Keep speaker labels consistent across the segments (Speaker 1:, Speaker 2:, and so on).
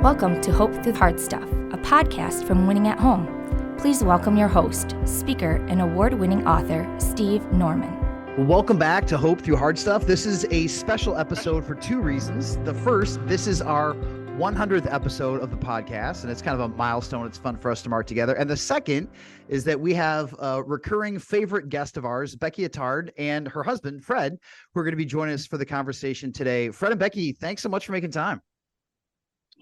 Speaker 1: Welcome to Hope Through Hard Stuff, a podcast from Winning at Home. Please welcome your host, speaker, and award-winning author, Steve Norman.
Speaker 2: Well, welcome back to Hope Through Hard Stuff. This is a special episode for two reasons. The first, this is our 100th episode of the podcast, and it's kind of a milestone. It's fun for us to mark together. And the second is that we have a recurring favorite guest of ours, Becky Attard, and her husband, Fred, who are going to be joining us for the conversation today. Fred and Becky, thanks so much for making time.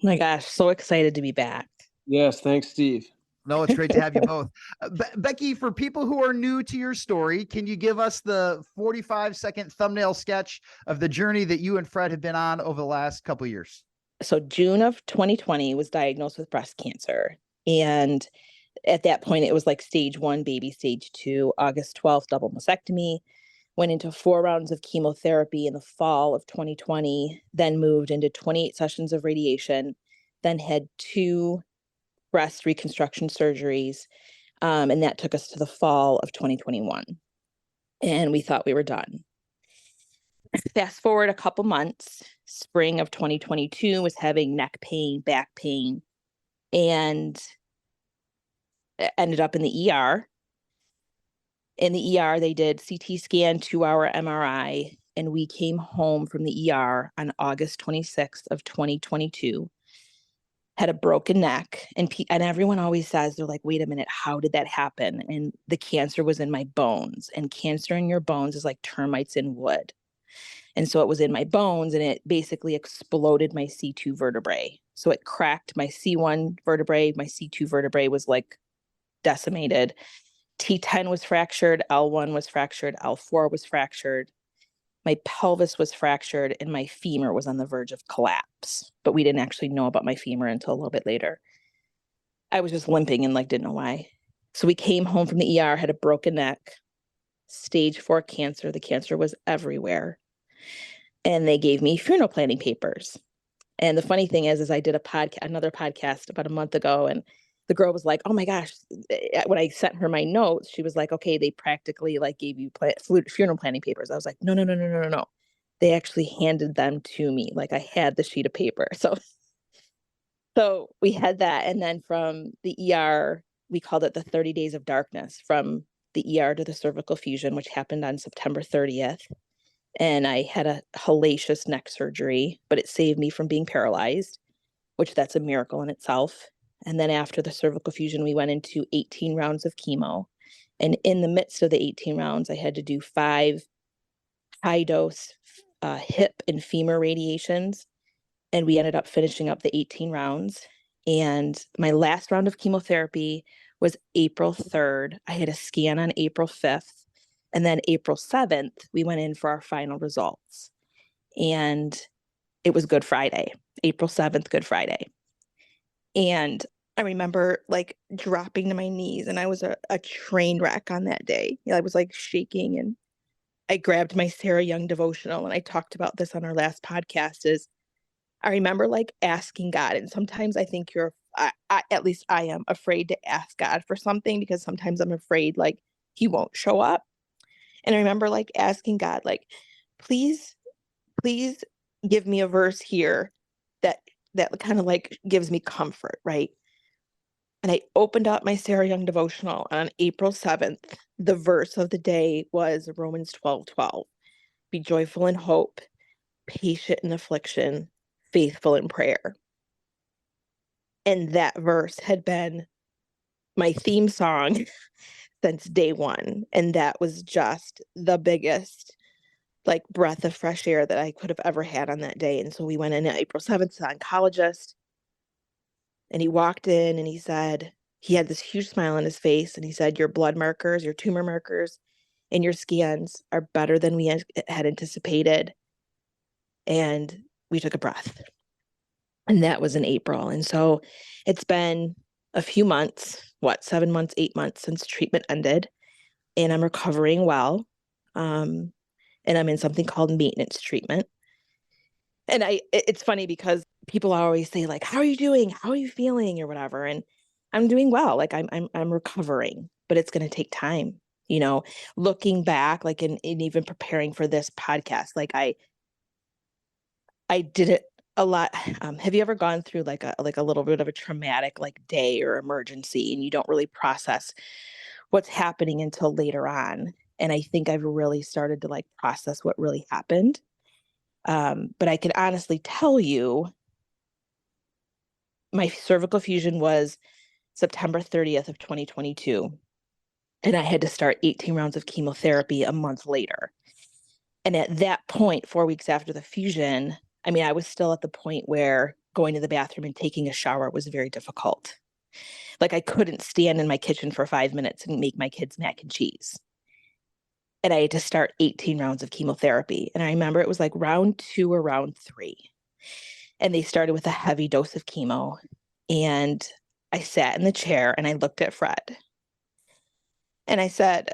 Speaker 3: Oh my gosh, so excited to be back.
Speaker 4: Yes, thanks, Steve.
Speaker 2: No, it's great to have you both. Becky, for people who are new to your story, can you give us the 45-second thumbnail sketch of the journey that you and Fred have been on over the last couple of years?
Speaker 3: So June of 2020 was diagnosed with breast cancer. And at that point, it was like stage 1, baby stage 2, August 12th, double mastectomy. Went into 4 rounds of chemotherapy in the fall of 2020, then moved into 28 sessions of radiation, then had 2 breast reconstruction surgeries. And that took us to the fall of 2021. And we thought we were done. Fast forward a couple months, spring of 2022 was having neck pain, back pain, and ended up in the ER. In the ER, they did CT scan, 2-hour MRI, and we came home from the ER on August 26th of 2022, had a broken neck, and everyone always says, they're like, wait a minute, how did that happen? And the cancer was in my bones, and cancer in your bones is like termites in wood. And so it was in my bones, and it basically exploded my C2 vertebrae. So it cracked my C1 vertebrae, my C2 vertebrae was like decimated. T10 was fractured, L1 was fractured, L4 was fractured. My pelvis was fractured, and my femur was on the verge of collapse. But we didn't actually know about my femur until a little bit later. I was just limping and didn't know why. So we came home from the ER, had a broken neck, stage 4 cancer. The cancer was everywhere. And they gave me funeral planning papers. And the funny thing is I did another podcast about a month ago, and the girl was like, oh my gosh, when I sent her my notes, she was like, okay, they practically gave you funeral planning papers. I was like, no. They actually handed them to me. I had the sheet of paper. So we had that. And then from the ER, we called it the 30 days of darkness, from the ER to the cervical fusion, which happened on September 30th. And I had a hellacious neck surgery, but it saved me from being paralyzed, which that's a miracle in itself. And then after the cervical fusion, we went into 18 rounds of chemo. And in the midst of the 18 rounds, I had to do 5 high-dose hip and femur radiations. And we ended up finishing up the 18 rounds. And my last round of chemotherapy was April 3rd. I had a scan on April 5th. And then April 7th, we went in for our final results. And it was Good Friday, April 7th, Good Friday. And I remember dropping to my knees, and I was a train wreck on that day. I was shaking, and I grabbed my Sarah Young devotional, and I talked about this on our last podcast. I remember asking God, and sometimes I think at least I am afraid to ask God for something, because sometimes I'm afraid he won't show up. And I remember asking God, please give me a verse here that kind of gives me comfort, right? And I opened up my Sarah Young devotional on April 7th. The verse of the day was Romans 12:12. Be joyful in hope, patient in affliction, faithful in prayer. And that verse had been my theme song since day one. And that was just the biggest breath of fresh air that I could have ever had on that day. And so we went in on April 7th to the oncologist, and he walked in and he said, he had this huge smile on his face, and he said, your blood markers, your tumor markers, and your scans are better than we had anticipated. And we took a breath. And that was in April. And so it's been a few months, 7 months, 8 months since treatment ended, and I'm recovering well. And I'm in something called maintenance treatment. And it's funny because people always say how are you doing? How are you feeling? Or whatever. And I'm doing well. I'm recovering, but it's going to take time, looking back, and even preparing for this podcast. I did it a lot. Have you ever gone through like a little bit of a traumatic like day or emergency, and you don't really process what's happening until later on? And I think I've really started to like process what really happened. But I can honestly tell you, my cervical fusion was September 30th of 2022, and I had to start 18 rounds of chemotherapy a month later. And at that point, 4 weeks after the fusion, I mean, I was still at the point where going to the bathroom and taking a shower was very difficult. Like, I couldn't stand in my kitchen for 5 minutes and make my kids mac and cheese. And I had to start 18 rounds of chemotherapy. And I remember it was like round 2 or round 3. And they started with a heavy dose of chemo. And I sat in the chair and I looked at Fred. And I said,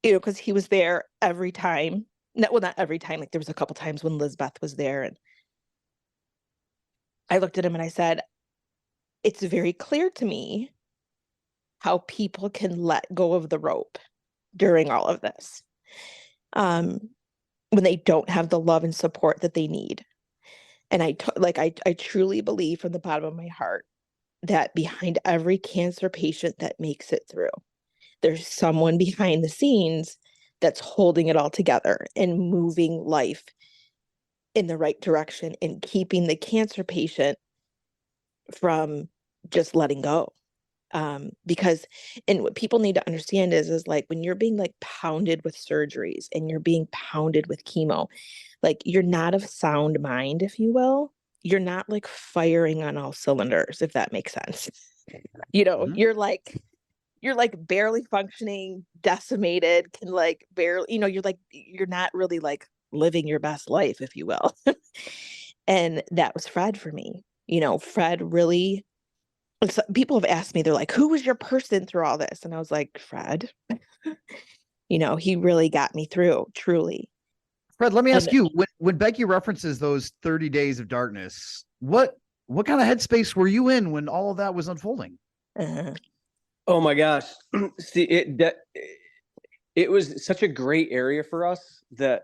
Speaker 3: because he was there every time. Not every time. Like, there was a couple times when Lizbeth was there. And I looked at him and I said, it's very clear to me how people can let go of the rope during all of this, when they don't have the love and support that they need. And I truly believe from the bottom of my heart that behind every cancer patient that makes it through, there's someone behind the scenes that's holding it all together and moving life in the right direction and keeping the cancer patient from just letting go. Because, and what people need to understand is like, when you're being like pounded with surgeries and you're being pounded with chemo, like, you're not of sound mind, if you will. You're not like firing on all cylinders, if that makes sense.
Speaker 2: Mm-hmm.
Speaker 3: You're like barely functioning, decimated, can like barely, you're not really like living your best life, if you will. And that was Fred for me. Fred really, people have asked me, they're like, who was your person through all this? And I was like, Fred. He really got me through, truly.
Speaker 2: Fred, let me ask
Speaker 3: And
Speaker 2: you, when Becky references those 30 days of darkness, what kind of headspace were you in when all of that was unfolding?
Speaker 4: Oh my gosh. See, it was such a great area for us that,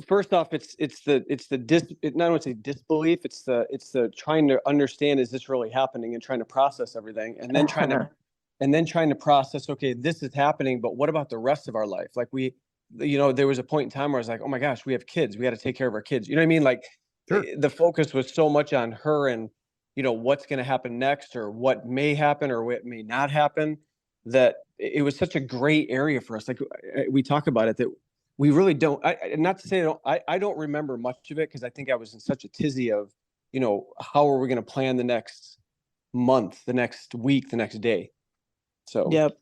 Speaker 4: first off, it's not only say disbelief, it's the trying to understand, is this really happening, and trying to process everything, and then trying to process, okay, this is happening, but what about the rest of our life? Like, there was a point in time where I was like, oh my gosh, we have kids, we got to take care of our kids. You know what I mean? Like,
Speaker 2: Sure.
Speaker 4: The focus was so much on her and, what's going to happen next, or what may happen, or what may not happen, that it was such a great area for us. Like, we talk about it, that we really don't, not to say I don't remember much of it, because I think I was in such a tizzy of, how are we going to plan the next month, the next week, the next day. So,
Speaker 3: yep.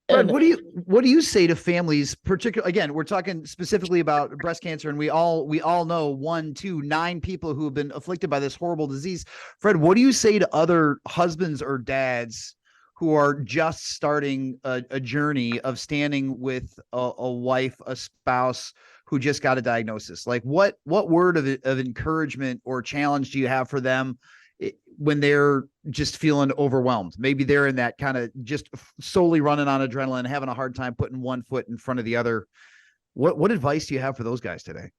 Speaker 2: Fred, what do you say to families, particularly, again, we're talking specifically about breast cancer, and we all know 1, 2, 9 people who have been afflicted by this horrible disease. Fred, what do you say to other husbands or dads who are just starting a journey of standing with a wife, a spouse who just got a diagnosis? Like, what word of encouragement or challenge do you have for them when they're just feeling overwhelmed? Maybe they're in that kind of just solely running on adrenaline, having a hard time putting one foot in front of the other. What advice do you have for those guys today?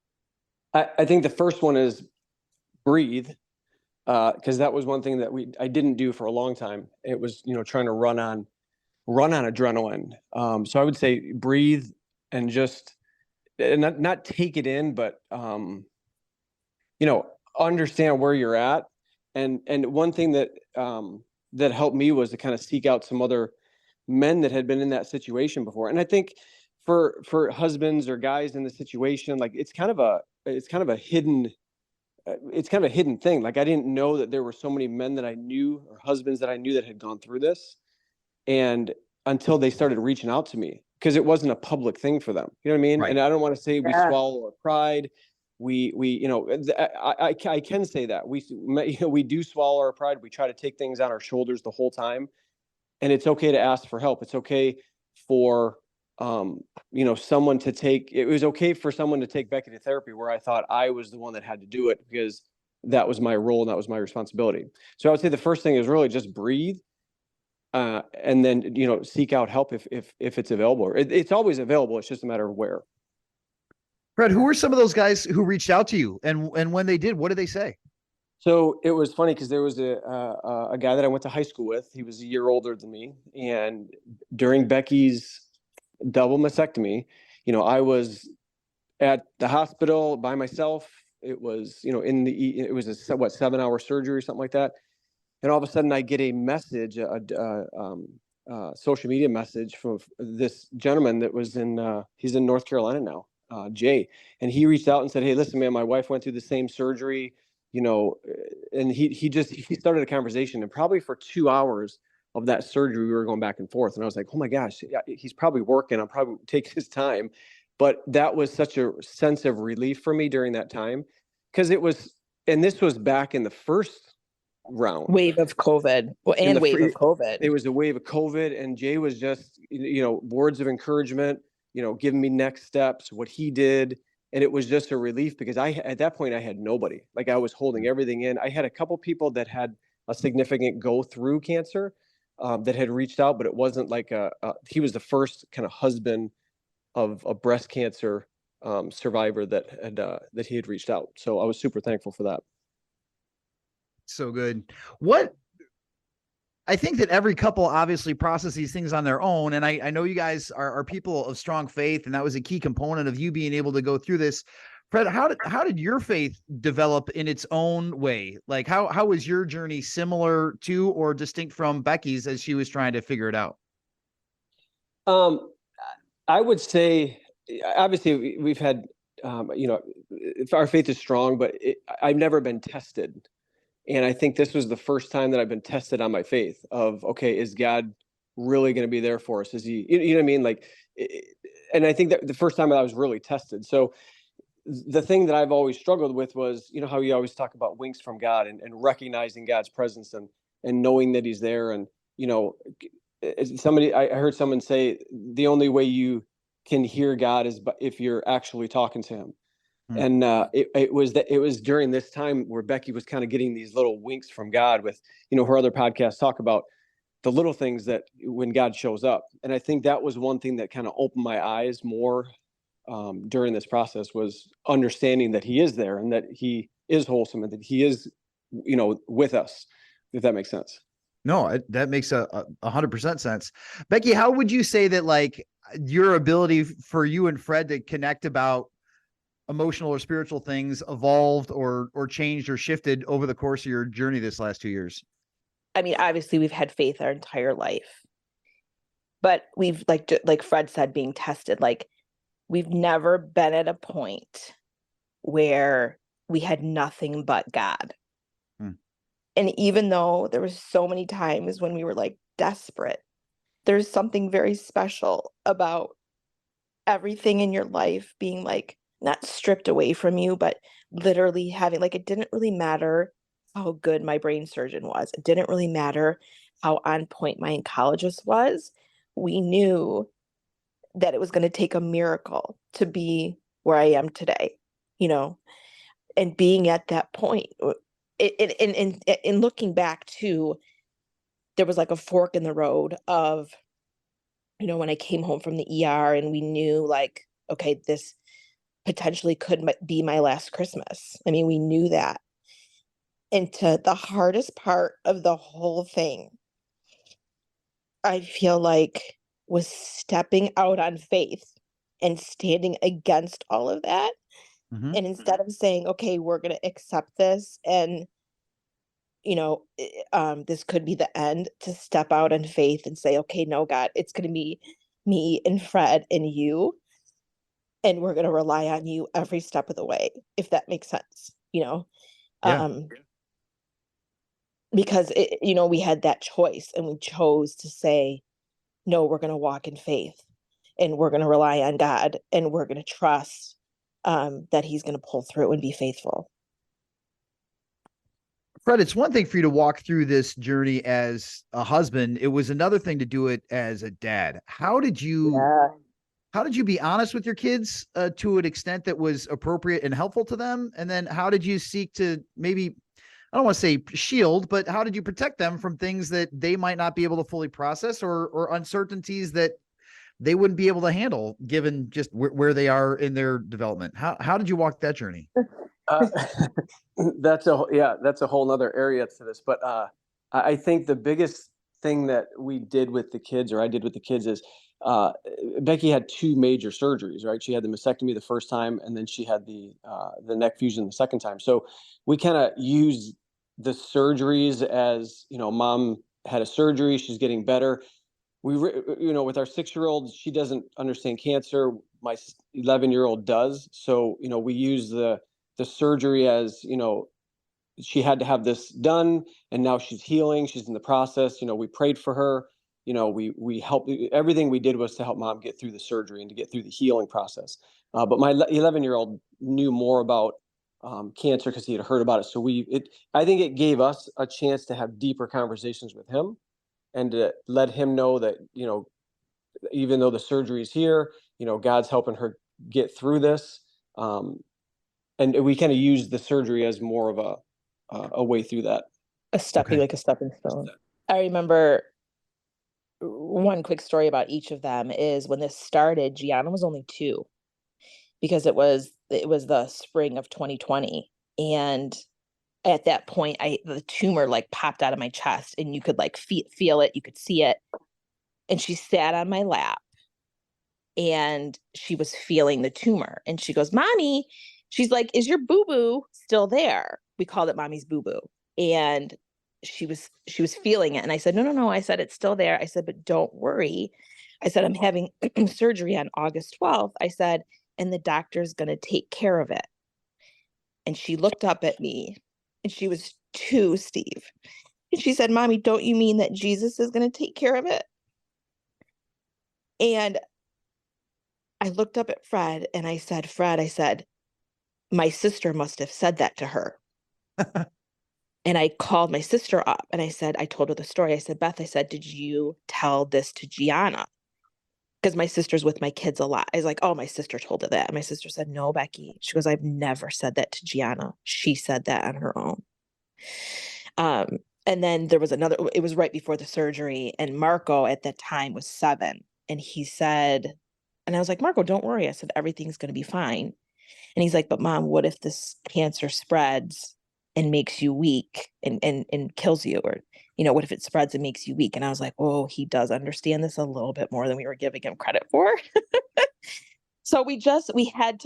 Speaker 4: I think the first one is breathe, because that was one thing that I didn't do for a long time. It was, trying to run on adrenaline. So I would say breathe, and just not take it in, but understand where you're at. And one thing that helped me was to kind of seek out some other men that had been in that situation before. And I think for husbands or guys in the situation, like, it's kind of a hidden thing. Like, I didn't know that there were so many men that I knew, or husbands that I knew, that had gone through this, and until they started reaching out to me, because it wasn't a public thing for them. You know what I mean?
Speaker 2: Right.
Speaker 4: And I don't want to say we swallow our pride. I can say that we do swallow our pride. We try to take things on our shoulders the whole time, and it's okay to ask for help. It's okay for someone to take. It was okay for someone to take Becky to therapy, where I thought I was the one that had to do it, because that was my role and that was my responsibility. So I would say the first thing is really just breathe, and then seek out help if it's available. It's always available. It's just a matter of where.
Speaker 2: Fred, who were some of those guys who reached out to you, and when they did, what did they say?
Speaker 4: So it was funny because there was a guy that I went to high school with. He was a year older than me, and during Becky's double mastectomy, I was at the hospital by myself. It was, it was a 7-hour surgery or something like that. And all of a sudden I get a message, social media message from this gentleman that was he's in North Carolina now, Jay. And he reached out and said, "Hey, listen, man, my wife went through the same surgery, and he started a conversation, and probably for 2 hours of that surgery, we were going back and forth. And I was like, oh my gosh, he's probably working. I'll probably take his time. But that was such a sense of relief for me during that time. Because and this was back in the first round.
Speaker 3: Wave of COVID.
Speaker 4: It was a wave of COVID. And Jay was just, words of encouragement, giving me next steps, what he did. And it was just a relief because at that point, I had nobody. Like, I was holding everything in. I had a couple people that had a significant go through cancer that had reached out, but it wasn't like he was the first kind of husband of a breast cancer survivor that he had reached out. So I was super thankful for that.
Speaker 2: So good. I think that every couple obviously process these things on their own. And I know you guys are people of strong faith, and that was a key component of you being able to go through this. Fred, how did your faith develop in its own way? Like, how was your journey similar to or distinct from Becky's as she was trying to figure it out?
Speaker 4: I would say, obviously, we've had, our faith is strong, but I've never been tested. And I think this was the first time that I've been tested on my faith of, okay, is God really going to be there for us? Is he, you know what I mean? Like, and I think that the first time that I was really tested. So the thing that I've always struggled with was, how you always talk about winks from God and recognizing God's presence and knowing that he's there. And, I heard someone say the only way you can hear God is if you're actually talking to him. And it was during this time where Becky was kind of getting these little winks from God with, her other podcasts talk about the little things that when God shows up. And I think that was one thing that kind of opened my eyes more during this process, was understanding that he is there and that he is wholesome and that he is, with us, if that makes sense.
Speaker 2: No, that makes 100% sense. Becky, how would you say that, like, your ability for you and Fred to connect about emotional or spiritual things evolved or changed or shifted over the course of your journey this last 2 years?
Speaker 3: I mean, obviously we've had faith our entire life, but we've like Fred said, being tested, like, we've never been at a point where we had nothing but God. And even though there was so many times when we were like desperate, there's something very special about everything in your life being like not stripped away from you, but literally having, like, it didn't really matter how good my brain surgeon was. It didn't really matter how on point my oncologist was. We knew that it was going to take a miracle to be where I am today, and being at that point. In looking back too, there was like a fork in the road of, when I came home from the ER and we knew, like, okay, this potentially could be my last Christmas. I mean, we knew that. And to the hardest part of the whole thing, I feel like, was stepping out on faith and standing against all of that.
Speaker 2: Mm-hmm.
Speaker 3: And instead of saying, okay, we're going to accept this and, this could be the end, to step out in faith and say, okay, no, God, it's going to be me and Fred and you. And we're going to rely on you every step of the way, if that makes sense,
Speaker 2: Yeah.
Speaker 3: Because, we had that choice and we chose to say, no, we're going to walk in faith and we're going to rely on God and we're going to trust that he's going to pull through and be faithful.
Speaker 2: Fred, it's one thing for you to walk through this journey as a husband. It was another thing to do it as a dad. How did you be honest with your kids to an extent that was appropriate and helpful to them? And then how did you seek to maybe, I don't want to say shield, but how did you protect them from things that they might not be able to fully process or uncertainties that they wouldn't be able to handle given just where they are in their development. How did you walk that journey?
Speaker 4: That's a whole nother area to this. But I think the biggest thing that we did with the kids, or I did with the kids, is Becky had 2 major surgeries, right? She had the mastectomy the first time, and then she had the neck fusion the second time. So we kind of used the surgeries as, mom had a surgery, she's getting better. We, with our 6-year-old, she doesn't understand cancer. My 11-year-old does. So, we use the surgery as, she had to have this done, and now she's healing. She's in the process. We prayed for her. We helped. Everything we did was to help mom get through the surgery and to get through the healing process. But my 11-year-old knew more about cancer because he had heard about it. So I think it gave us a chance to have deeper conversations with him, and to let him know that, even though the surgery is here, God's helping her get through this. And we kind of use the surgery as more of a way through that.
Speaker 3: Like a stepping stone. I remember one quick story about each of them is when this started, Gianna was only 2, because it was the spring of 2020. And at that point, the tumor like popped out of my chest, and you could like feel it, you could see it. And she sat on my lap, and she was feeling the tumor, and she goes, "Mommy," she's like, "is your boo-boo still there?" We called it Mommy's boo-boo. And she was feeling it. And I said, no, I said, "it's still there." I said, "but don't worry." I said, "I'm having surgery on August 12th. I said, "and the doctor's going to take care of it." And she looked up at me, and she was 2, Steve. And she said, "Mommy, don't you mean that Jesus is going to take care of it?" And I looked up at Fred, and I said, "Fred," I said, "my sister must have said that to her." And I called my sister up, and I told her the story. I said, "Beth," I said, "did you tell this to Gianna?" Because my sister's with my kids a lot. I was like, "Oh, my sister told her that." And my sister said, "No, Becky." She goes, "I've never said that to Gianna. She said that on her own." And then there was it was right before the surgery, and Marco at that time was 7. And he said, and I was like, "Marco, don't worry." I said, "everything's going to be fine." And he's like, "But Mom, what if this cancer spreads and makes you weak and kills you? Or, what if it spreads and makes you weak?" And I was like, "Oh, he does understand this a little bit more than we were giving him credit for." So we had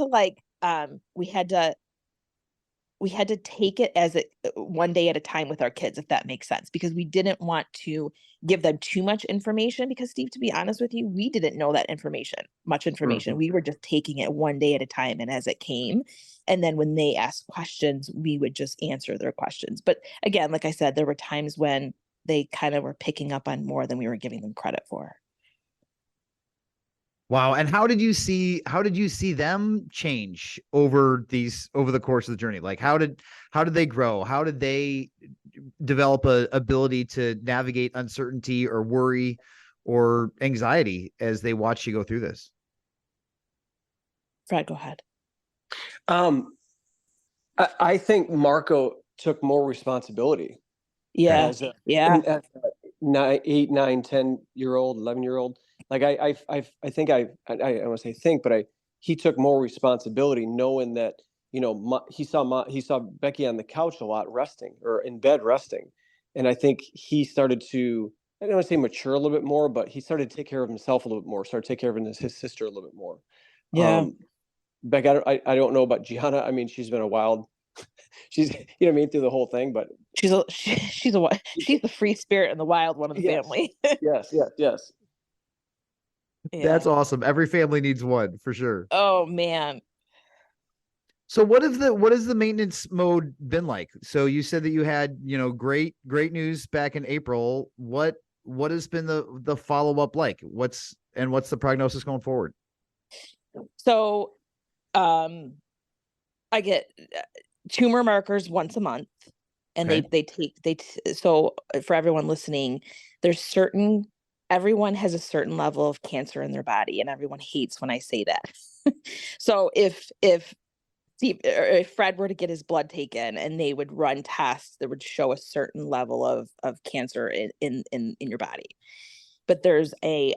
Speaker 3: to take it as one day at a time with our kids, if that makes sense, because we didn't want to give them too much information, because Steve, to be honest with you, we didn't know much information.
Speaker 2: Mm-hmm.
Speaker 3: We were just taking it one day at a time and as it came. And then when they asked questions, we would just answer their questions. But again, like I said, there were times when they kind of were picking up on more than we were giving them credit for.
Speaker 2: Wow. And how did you see them change over the course of the journey? Like how did they grow? How did they develop a ability to navigate uncertainty or worry or anxiety as they watch you go through this?
Speaker 3: Fred, go ahead.
Speaker 4: I think Marco took more responsibility.
Speaker 3: Yeah.
Speaker 4: As a 8, 9, 10-year-old, 11-year-old. Like I think I want to say think, but he took more responsibility, knowing that, he saw Becky on the couch a lot, resting, or in bed resting. And I think he started to, I don't want to say mature a little bit more, but he started to take care of himself a little bit more, started to take care of his sister a little bit more.
Speaker 3: Yeah.
Speaker 4: Becky, I don't know about Gianna. I mean, she's been a wild, she's, through the whole thing, but
Speaker 3: she's the free spirit and the wild one of the family.
Speaker 4: Yes.
Speaker 3: Yeah.
Speaker 2: That's awesome. Every family needs one, for sure.
Speaker 3: Oh man.
Speaker 2: So what has the maintenance mode been like? So you said that you had, great news back in April. What has been the follow-up like? What's the prognosis going forward?
Speaker 3: So I get tumor markers once a month, and
Speaker 2: Okay.
Speaker 3: so for everyone listening, everyone has a certain level of cancer in their body, and everyone hates when I say that. So if Fred were to get his blood taken and they would run tests that would show a certain level of cancer in your body, but there's a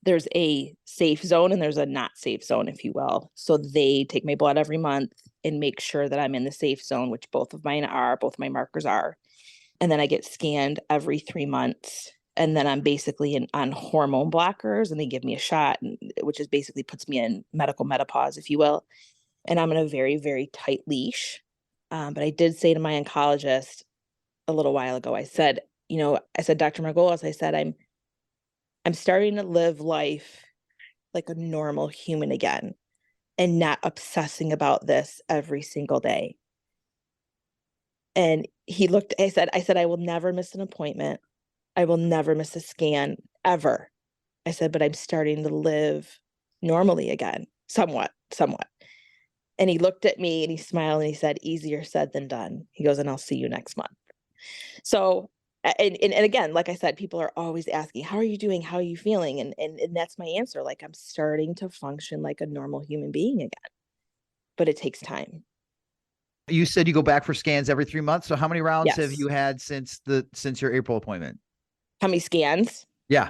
Speaker 3: there's a safe zone and there's a not safe zone, if you will. So they take my blood every month and make sure that I'm in the safe zone, which both of my markers are. And then I get scanned every 3 months. And then I'm basically on hormone blockers, and they give me a shot, which is basically puts me in medical menopause, if you will. And I'm in a very, very tight leash. But I did say to my oncologist a little while ago, I said, Dr. Margolis, I said, I'm starting to live life like a normal human again and not obsessing about this every single day. And I said, I will never miss an appointment. I will never miss a scan ever. I said, but I'm starting to live normally again, somewhat. And he looked at me and he smiled and he said, easier said than done. He goes, and I'll see you next month. So, and again, like I said, people are always asking, how are you doing? How are you feeling? And that's my answer. Like, I'm starting to function like a normal human being again, but it takes time.
Speaker 2: You said you go back for scans every 3 months. So how many rounds
Speaker 3: Yes.
Speaker 2: have you had since your April appointment?
Speaker 3: How many scans?
Speaker 2: Yeah.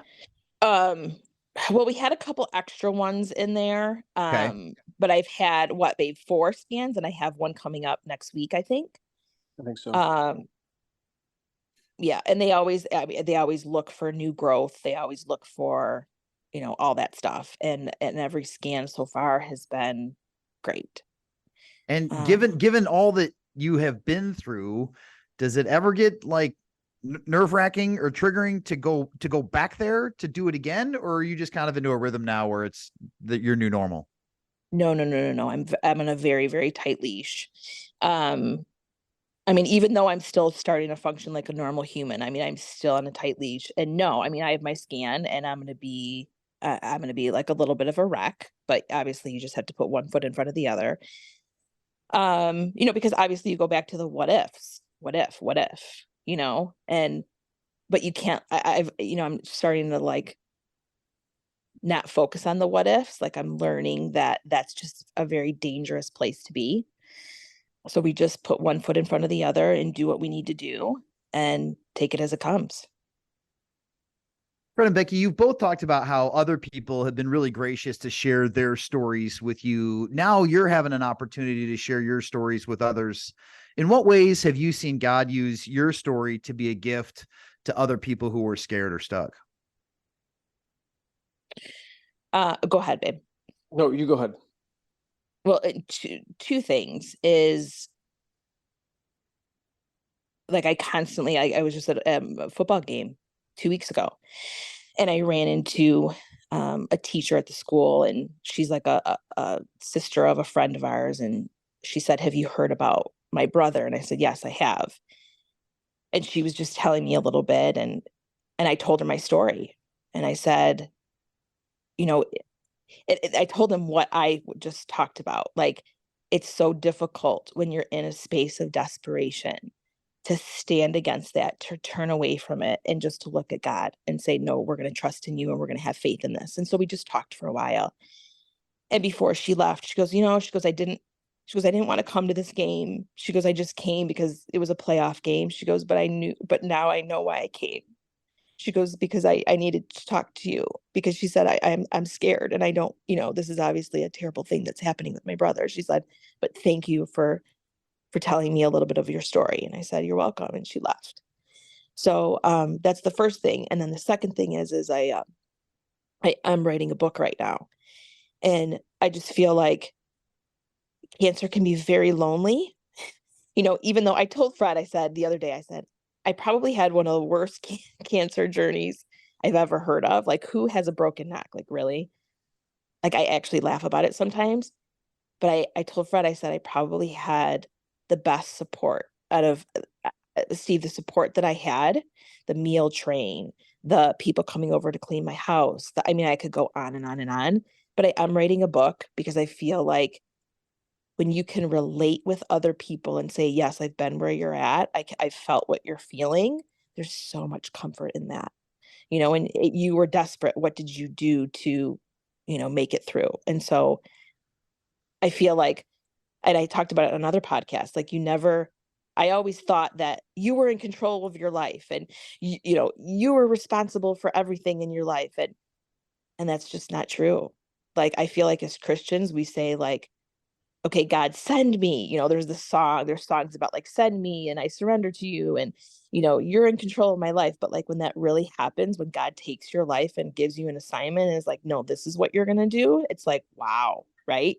Speaker 3: Well, we had a couple extra ones in there.
Speaker 2: Okay.
Speaker 3: But I've had babe, 4 scans, and I have one coming up next week, I think.
Speaker 4: I think so.
Speaker 3: Yeah. And they always look for new growth. They always look for, all that stuff. And every scan so far has been great.
Speaker 2: And given all that you have been through, does it ever get like nerve-wracking or triggering to go back there to do it again? Or are you just kind of into a rhythm now where it's your new normal?
Speaker 3: No. I'm in a very, very tight leash. I mean, even though I'm still starting to function like a normal human, I mean, I'm still on a tight leash. And no, I mean, I have my scan, and I'm going to be like a little bit of a wreck, but obviously you just have to put one foot in front of the other. Because obviously you go back to the what ifs, what if, but you can't, I'm starting to like not focus on the what ifs. Like, I'm learning that that's just a very dangerous place to be. So we just put one foot in front of the other and do what we need to do and take it as it comes.
Speaker 2: Fred and Becky, you've both talked about how other people have been really gracious to share their stories with you. Now you're having an opportunity to share your stories with others. In what ways have you seen God use your story to be a gift to other people who were scared or stuck?
Speaker 3: Go ahead, babe.
Speaker 4: No, you go ahead.
Speaker 3: Well, two things is, like, I was just at a football game 2 weeks ago, and I ran into a teacher at the school, and she's like a sister of a friend of ours. And she said, have you heard about my brother? And I said, yes, I have. And she was just telling me a little bit, and I told her my story. And I said, I told him what I just talked about. Like, it's so difficult when you're in a space of desperation to stand against that, to turn away from it, and just to look at God and say, no, we're going to trust in you, and we're going to have faith in this. And so we just talked for a while. And before she left, she goes, I didn't want to come to this game. She goes, I just came because it was a playoff game. She goes, but now I know why I came. She goes, because I needed to talk to you, because she said, I'm scared, and I don't, this is obviously a terrible thing that's happening with my brother. She said, but thank you for telling me a little bit of your story. And I said, you're welcome. And she left. So that's the first thing. And then the second thing is I'm writing a book right now. And I just feel like cancer can be very lonely. Even though I told Fred, the other day, I probably had one of the worst cancer journeys I've ever heard of. Like, who has a broken neck? Like, really? Like, I actually laugh about it sometimes. But I told Fred, I probably had the best support out of Steve, the support that I had, the meal train, the people coming over to clean my house. I could go on and on and on. But I'm writing a book because I feel like when you can relate with other people and say, yes, I've been where you're at, I felt what you're feeling, there's so much comfort in that. And you were desperate. What did you do to, make it through? And so I feel like, and I talked about it on another podcast, like, I always thought that you were in control of your life, and you were responsible for everything in your life. And And that's just not true. Like, I feel like as Christians, we say like, okay, God, send me. There's songs about like, send me and I surrender to you. And, you're in control of my life. But like when that really happens, when God takes your life and gives you an assignment and is like, no, this is what you're going to do. It's like, wow. Right.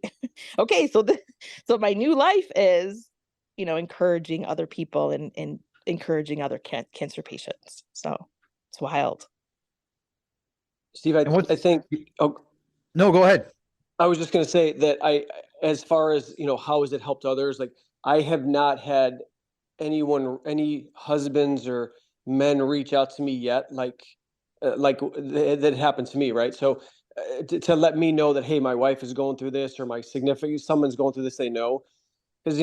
Speaker 3: Okay. So my new life is, encouraging other people and encouraging other cancer patients. So it's wild.
Speaker 4: Steve,
Speaker 2: And what's
Speaker 4: I think, oh,
Speaker 2: no, go ahead.
Speaker 4: I was just going to say that as far as, how has it helped others? Like, I have not had any husbands or men reach out to me yet, that happened to me. Right. So to let me know that, hey, my wife is going through this, or my significant, someone's going through this, they know. Because,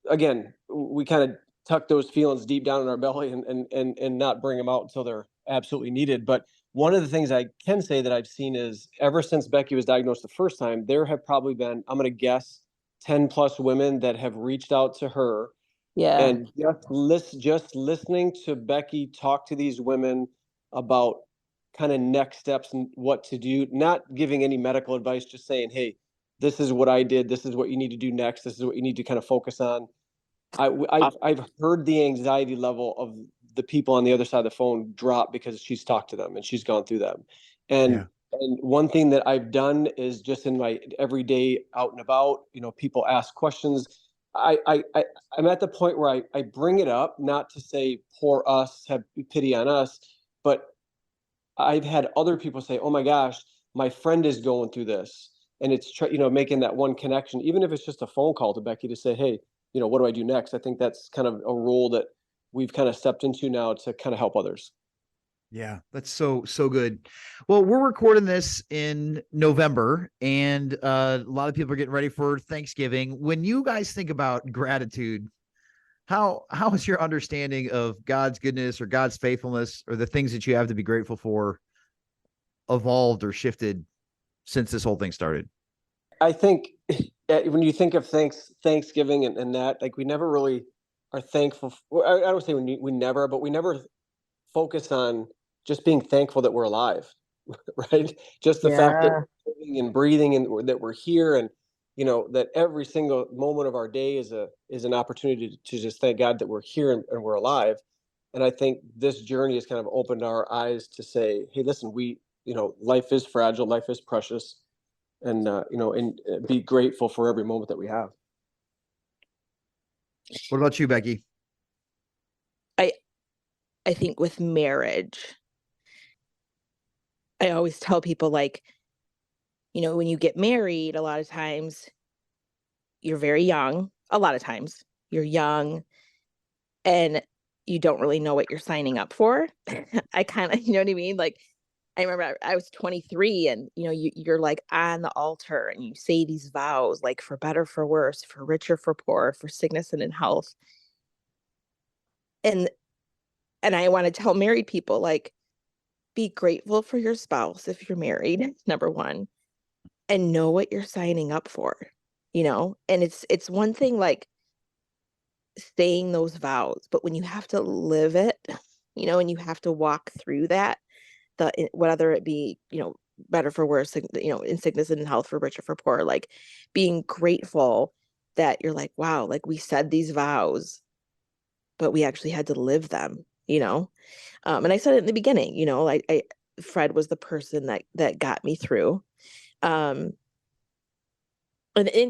Speaker 4: again, we kind of tuck those feelings deep down in our belly and not bring them out until they're absolutely needed. But one of the things I can say that I've seen is ever since Becky was diagnosed the first time, there have probably been, I'm going to guess, 10 plus women that have reached out to her.
Speaker 3: Yeah.
Speaker 4: And just listening to Becky talk to these women about kind of next steps and what to do, not giving any medical advice, just saying, hey, this is what I did. This is what you need to do next. This is what you need to kind of focus on. I've heard the anxiety level of the people on the other side of the phone drop because she's talked to them and she's gone through them. And one thing that I've done is just in my everyday out and about, people ask questions. I'm at the point where I bring it up, not to say poor us, have pity on us, but I've had other people say, oh my gosh, my friend is going through this. And it's, making that one connection, even if it's just a phone call to Becky to say, hey, what do I do next? I think that's kind of a role that we've kind of stepped into now to kind of help others.
Speaker 2: Yeah, that's so good. Well, we're recording this in November, and a lot of people are getting ready for Thanksgiving. When you guys think about gratitude, how is your understanding of God's goodness or God's faithfulness or the things that you have to be grateful for evolved or shifted since this whole thing started?
Speaker 4: I think when you think of Thanksgiving and that, like, we never really are thankful. I don't say we never, but we never focus on just being thankful that we're alive, right? Just the fact that we're living and breathing and that we're here, and that every single moment of our day is an opportunity to just thank God that we're here and we're alive. And I think this journey has kind of opened our eyes to say, hey, listen, life is fragile, life is precious, and be grateful for every moment that we have.
Speaker 2: What about you, Becky?
Speaker 3: I think with marriage, I always tell people, like, when you get married, a lot of times you're very young. A lot of times you're young and you don't really know what you're signing up for. I kind of, you know what I mean? Like, I remember I was 23 and, you're like on the altar and you say these vows, like, for better, for worse, for richer, for poor, for sickness and in health. And I want to tell married people, like, be grateful for your spouse if you're married, number one, and know what you're signing up for, and it's one thing, like, saying those vows, but when you have to live it, and you have to walk through that, whether it be, better for worse, in sickness and in health, for richer, for poor, like, being grateful that you're like, wow, like, we said these vows, but we actually had to live them, and I said it in the beginning, Fred was the person that got me through. And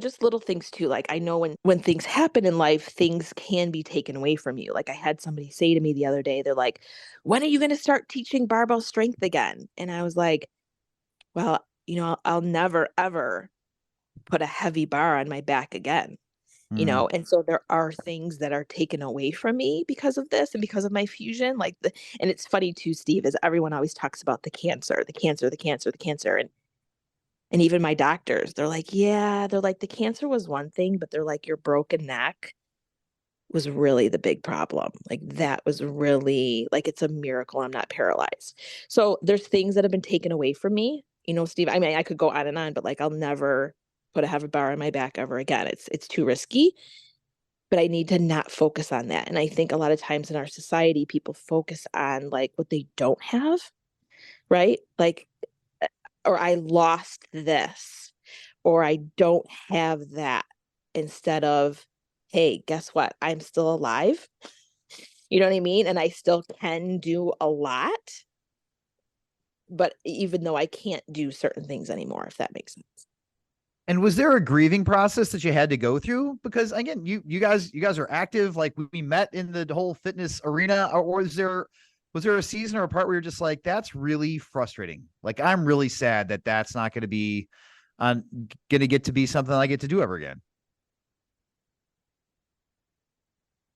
Speaker 3: just little things too, like, I know when things happen in life, things can be taken away from you. Like, I had somebody say to me the other day, they're like, when are you going to start teaching barbell strength again? And I was like, well, I'll never, ever put a heavy bar on my back again. And so there are things that are taken away from me because of this and because of my fusion. And it's funny too, Steve, is everyone always talks about the cancer, the cancer, the cancer, the cancer. And even my doctors, they're like, yeah, they're like, the cancer was one thing, but they're like, your broken neck was really the big problem. Like, that was really, like, it's a miracle I'm not paralyzed. So there's things that have been taken away from me, Steve. I mean, I could go on and on, but like, I'll never put a heavy bar on my back ever again. It's too risky, but I need to not focus on that. And I think a lot of times in our society, people focus on, like, what they don't have, right? Like, or I lost this, or I don't have that, instead of, hey, guess what? I'm still alive. You know what I mean? And I still can do a lot, but even though I can't do certain things anymore, if that makes sense.
Speaker 2: And was there a grieving process that you had to go through? Because again, you guys are active. Like we met in the whole fitness arena, or was there a season or a part where you're just like, that's really frustrating? Like, I'm really sad that that's not going to be going to get to be something I get to do ever again.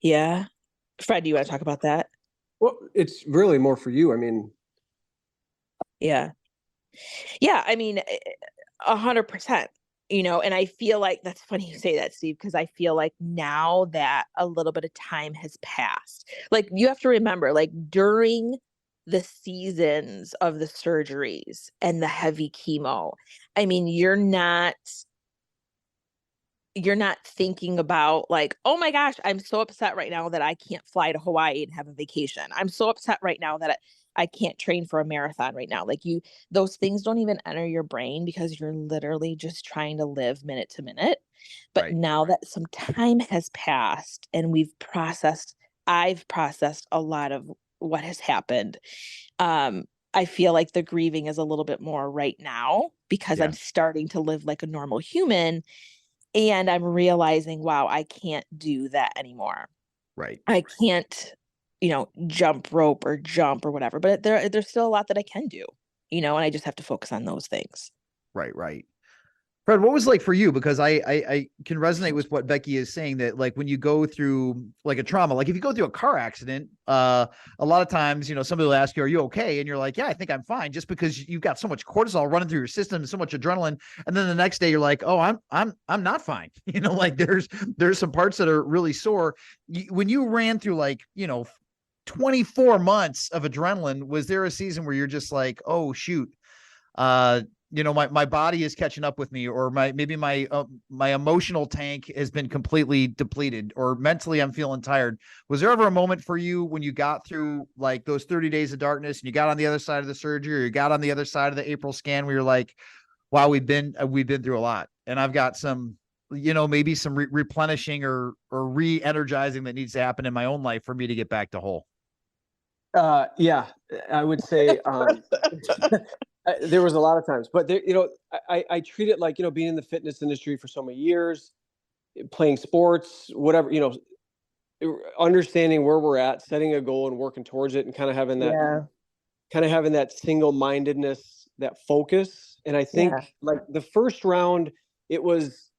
Speaker 3: Yeah. Fred, do you want to talk about that?
Speaker 4: Well, it's really more for you. I mean,
Speaker 3: Yeah. Yeah. I mean, 100%, and I feel like that's funny you say that, Steve, because I feel like now that a little bit of time has passed, like, you have to remember, like, during the seasons of the surgeries and the heavy chemo, I mean, you're not thinking about, like, oh my gosh, I'm so upset right now that I can't fly to Hawaii and have a vacation. I'm so upset right now that I can't train for a marathon right now. Like, those things don't even enter your brain because you're literally just trying to live minute to minute. But
Speaker 2: Right.
Speaker 3: now that some time has passed and I've processed a lot of what has happened. I feel like the grieving is a little bit more right now because
Speaker 2: Yeah.
Speaker 3: I'm starting to live like a normal human. And I'm realizing, wow, I can't do that anymore.
Speaker 2: Right.
Speaker 3: I can't, jump rope or jump or whatever, but there's still a lot that I can do, and I just have to focus on those things.
Speaker 2: Right. Right. Fred, what was like for you? Because I can resonate with what Becky is saying, that like when you go through like a trauma, like if you go through a car accident, a lot of times, somebody will ask you, are you okay? And you're like, yeah, I think I'm fine, just because you've got so much cortisol running through your system, so much adrenaline. And then the next day you're like, oh, I'm not fine. Like there's some parts that are really sore. When you ran through 24 months of adrenaline, was there a season where you're just like, oh shoot, my body is catching up with me, or my emotional tank has been completely depleted, or mentally I'm feeling tired? Was there ever a moment for you when you got through like those 30 days of darkness and you got on the other side of the surgery, or you got on the other side of the April scan, where you're like, wow, we've been through a lot, and I've got some, maybe some replenishing or re-energizing that needs to happen in my own life for me to get back to whole?
Speaker 4: Yeah, I would say there was a lot of times, but there, I treat it like, being in the fitness industry for so many years, playing sports, whatever, understanding where we're at, setting a goal and working towards it, and kind of having that single-mindedness, that focus. And I think like the first round, it was,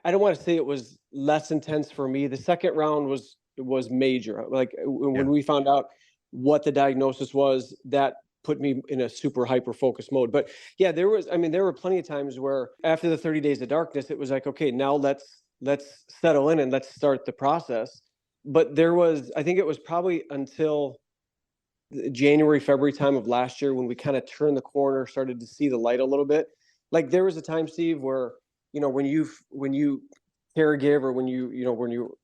Speaker 4: I don't want to say it was less intense for me. The second round was major. Like when we found out what the diagnosis was, that put me in a super hyper focused mode. But yeah, there were plenty of times where after the 30 days of darkness, it was like, okay, now let's settle in and let's start the process. But I think it was probably until January, February time of last year when we kind of turned the corner, started to see the light a little bit. Like there was a time, Steve, where, when you caregive, or when you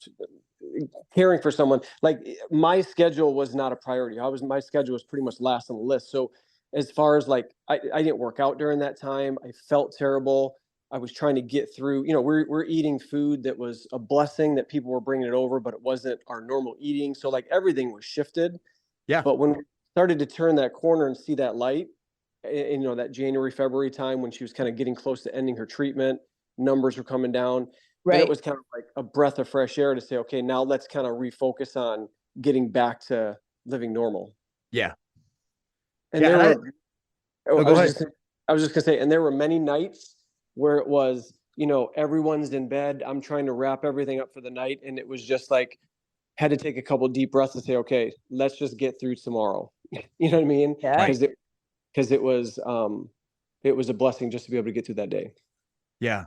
Speaker 4: caring for someone, like my schedule was not a priority. My schedule was pretty much last on the list. So as far as like, I didn't work out during that time. I felt terrible. I was trying to get through, we're eating food that was a blessing, that people were bringing it over, but it wasn't our normal eating. So like everything was shifted.
Speaker 2: Yeah.
Speaker 4: But when we started to turn that corner and see that light, and that January, February time when she was kind of getting close to ending her treatment, numbers were coming down. Right. And it was kind of like a breath of fresh air to say, okay, now let's kind of refocus on getting back to living normal.
Speaker 2: Yeah.
Speaker 4: And
Speaker 2: I was
Speaker 4: just gonna say, and there were many nights where it was, everyone's in bed, I'm trying to wrap everything up for the night, and it was just like, had to take a couple of deep breaths and say, okay, let's just get through tomorrow. You know what I mean?
Speaker 3: Yeah.
Speaker 4: Because it was a blessing just to be able to get through that day.
Speaker 2: Yeah.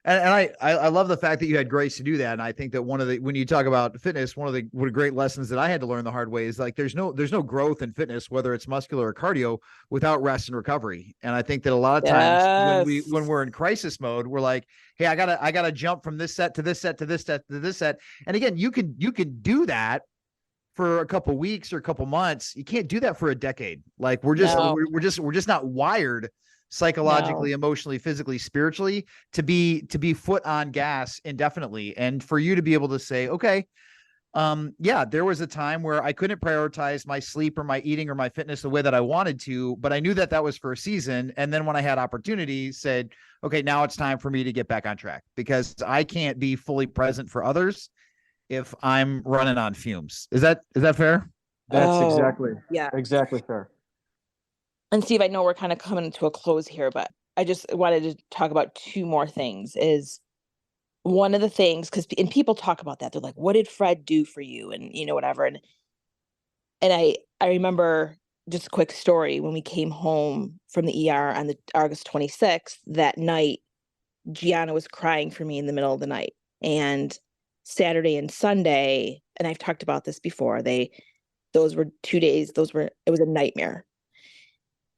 Speaker 2: And I love the fact that you had grace to do that. And I think that when you talk about fitness, one of the great lessons that I had to learn the hard way is like, there's no growth in fitness, whether it's muscular or cardio, without rest and recovery. And I think that a lot of times when we're in crisis mode, we're like, hey, I gotta jump from this set to this set to this set to this set. And again, you can do that for a couple weeks or a couple months. You can't do that for a decade. Like we're
Speaker 3: No.
Speaker 2: just not wired psychologically,
Speaker 3: No.
Speaker 2: emotionally, physically, spiritually to be foot on gas indefinitely. And for you to be able to say, okay, yeah, there was a time where I couldn't prioritize my sleep or my eating or my fitness the way that I wanted to, but I knew that that was for a season. And then when I had opportunity, said, okay, now it's time for me to get back on track because I can't be fully present for others if I'm running on fumes. Is that fair?
Speaker 4: That's
Speaker 3: Oh, yeah.
Speaker 4: exactly fair.
Speaker 3: And Steve, I know we're kind of coming to a close here, but I just wanted to talk about two more things. Is one of the things, and people talk about that. They're like, what did Fred do for you? And whatever. And I remember, just a quick story, when we came home from the ER on the August 26th, that night, Gianna was crying for me in the middle of the night. And Saturday and Sunday, and I've talked about this before, those were 2 days, it was a nightmare.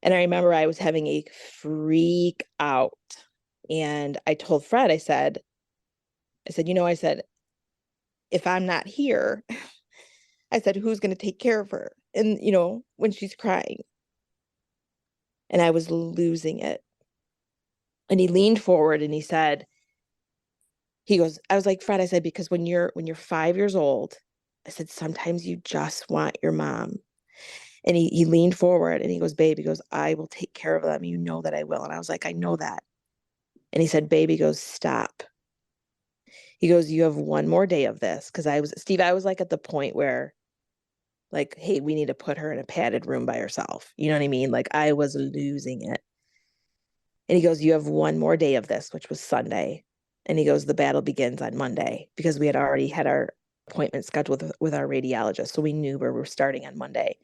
Speaker 3: And I remember I was having a freak out. And I told Fred, I said, if I'm not here, I said, who's going to take care of her? And, when she's crying. And I was losing it. And he leaned forward and he goes, I was like, Fred, I said, because when you're 5 years old, I said, sometimes you just want your mom. And he leaned forward and he goes, babe, he goes, I will take care of them. You know that I will. And I was like, I know that. And he said, babe, he goes, stop. He goes, you have one more day of this. Cause I was like at the point where, like, hey, we need to put her in a padded room by herself. You know what I mean? Like I was losing it. And he goes, you have one more day of this, which was Sunday. And he goes, the battle begins on Monday, because we had already had our appointment scheduled with our radiologist. So we knew where we were starting on Monday.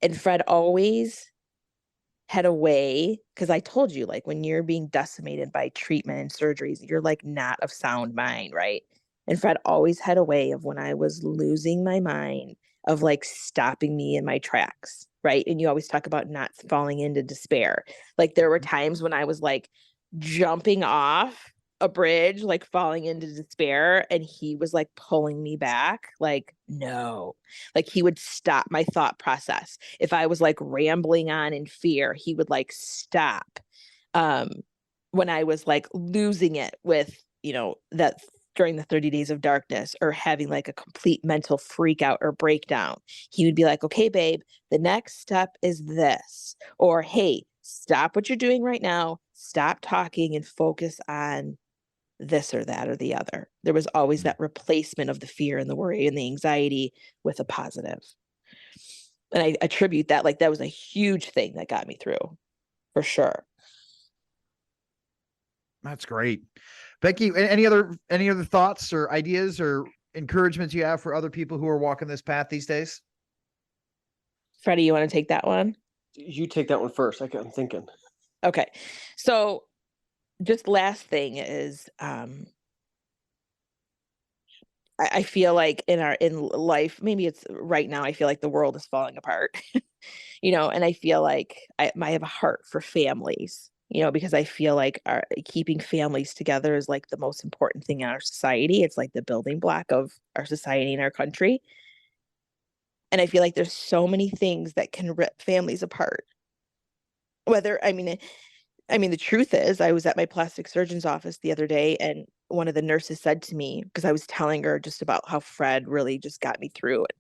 Speaker 3: And Fred always had a way, because I told you, like, when you're being decimated by treatment and surgeries, you're like not of sound mind, right? And Fred always had a way of, when I was losing my mind, of like stopping me in my tracks, right? And you always talk about not falling into despair. Like there were times when I was like jumping off a bridge, like falling into despair, and he was like pulling me back, like, no. Like he would stop my thought process. If I was like rambling on in fear, he would like stop. When I was like losing it with, that during the 30 days of darkness, or having like a complete mental freak out or breakdown, he would be like, okay, babe, the next step is this. Or, hey, stop what you're doing right now. Stop talking and focus on this or that or the other. There was always that replacement of the fear and the worry and the anxiety with a positive. And I attribute that, like, that was a huge thing that got me through, for sure.
Speaker 2: That's great. Becky, any other thoughts or ideas or encouragements you have for other people who are walking this path these days?
Speaker 3: Freddie, you want to take that one?
Speaker 4: You take that one first. I'm thinking.
Speaker 3: Okay. So just last thing is, I feel like in life, maybe it's right now, I feel like the world is falling apart, and I feel like I have a heart for families, because I feel like keeping families together is like the most important thing in our society. It's like the building block of our society and our country. And I feel like there's so many things that can rip families apart. The truth is, I was at my plastic surgeon's office the other day, and one of the nurses said to me, because I was telling her just about how Fred really just got me through it.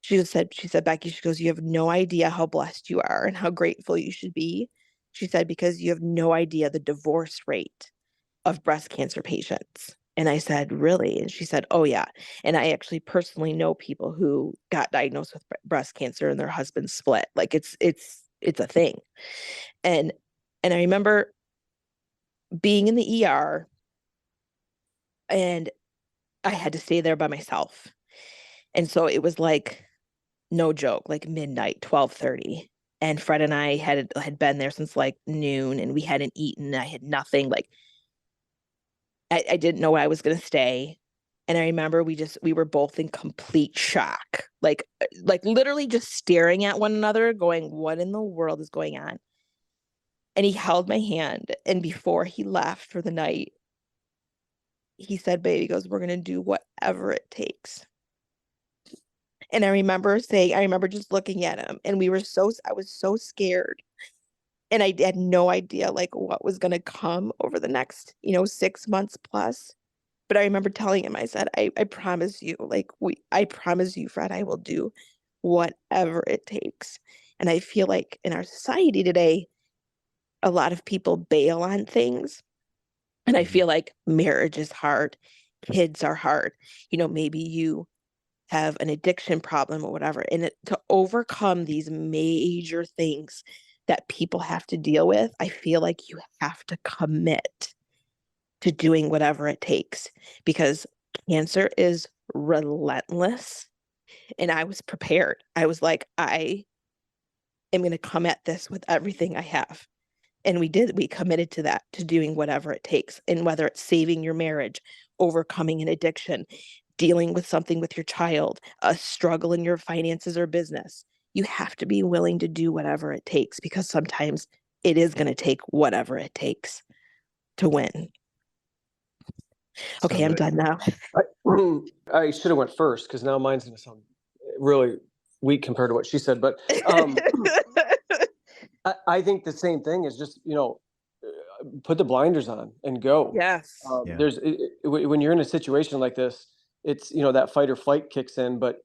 Speaker 3: She said, Becky, she goes, you have no idea how blessed you are and how grateful you should be. She said, because you have no idea the divorce rate of breast cancer patients. And I said, really? And she said, oh yeah. And I actually personally know people who got diagnosed with breast cancer and their husbands split. Like it's a thing. And I remember being in the ER, and I had to stay there by myself. And so it was like, no joke, like midnight, 12:30. And Fred and I had been there since like noon, and we hadn't eaten. I had nothing. Like I didn't know I was going to stay. And I remember we were both in complete shock, like literally just staring at one another going, what in the world is going on? And he held my hand. And before he left for the night, he said, baby, he goes, we're going to do whatever it takes. And I remember just looking at him, and I was so scared. And I had no idea like what was going to come over the next, 6 months plus. But I remember telling him, I said, I promise you, I promise you, Fred, I will do whatever it takes. And I feel like in our society today, a lot of people bail on things. And I feel like marriage is hard. Kids are hard. Maybe you have an addiction problem or whatever. And to overcome these major things that people have to deal with, I feel like you have to commit to doing whatever it takes, because cancer is relentless. And I was prepared. I was like, I am going to come at this with everything I have. And we committed to that, to doing whatever it takes. And whether it's saving your marriage, overcoming an addiction, dealing with something with your child, a struggle in your finances or business, you have to be willing to do whatever it takes, because sometimes it is going to take whatever it takes to win. Okay, I'm done now.
Speaker 4: I should have went first, because now mine's going to sound really weak compared to what she said. But I think the same thing is just, put the blinders on and go.
Speaker 3: Yes.
Speaker 4: When you're in a situation like this, it's, that fight or flight kicks in, but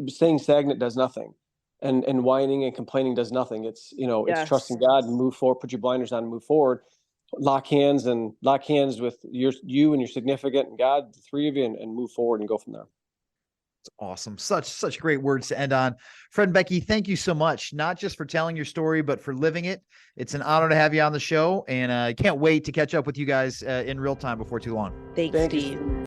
Speaker 4: staying stagnant does nothing. And whining and complaining does nothing. It's, it's trusting God and move forward, put your blinders on and move forward. Lock hands with you and your significant and God, the three of you, and move forward and go from there.
Speaker 2: It's awesome. Such great words to end on. Fred and Becky, thank you so much, not just for telling your story, but for living it. It's an honor to have you on the show, and I can't wait to catch up with you guys in real time before too long.
Speaker 3: Thanks, Steve.